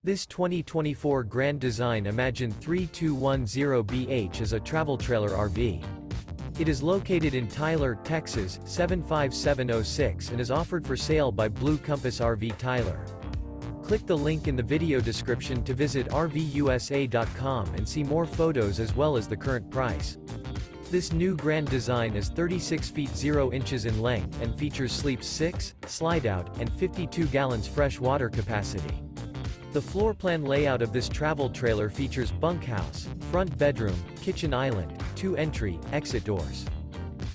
This 2024 Grand Design Imagine 3210BH is a travel trailer RV. It is located in Tyler, Texas, 75706 and is offered for sale by Blue Compass RV Tyler. Click the link in the video description to visit RVUSA.com and see more photos as well as the current price. This new Grand Design is 36 feet 0 inches in length and features sleeps 6, slide-out, and 52 gallons fresh water capacity. The floor plan layout of this travel trailer features bunkhouse, front bedroom, kitchen island, 2 entry, exit doors.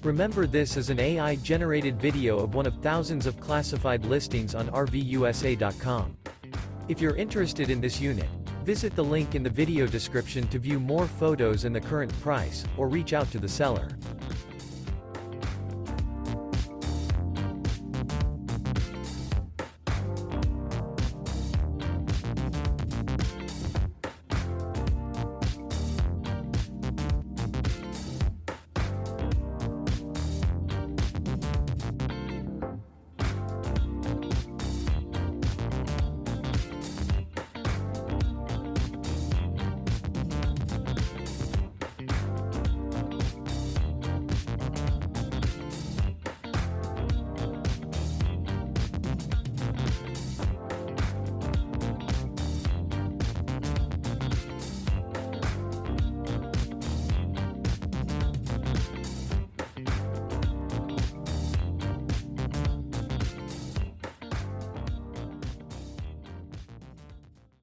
Remember, this is an AI-generated video of one of thousands of classified listings on RVUSA.com. If you're interested in this unit, visit the link in the video description to view more photos and the current price, or reach out to the seller.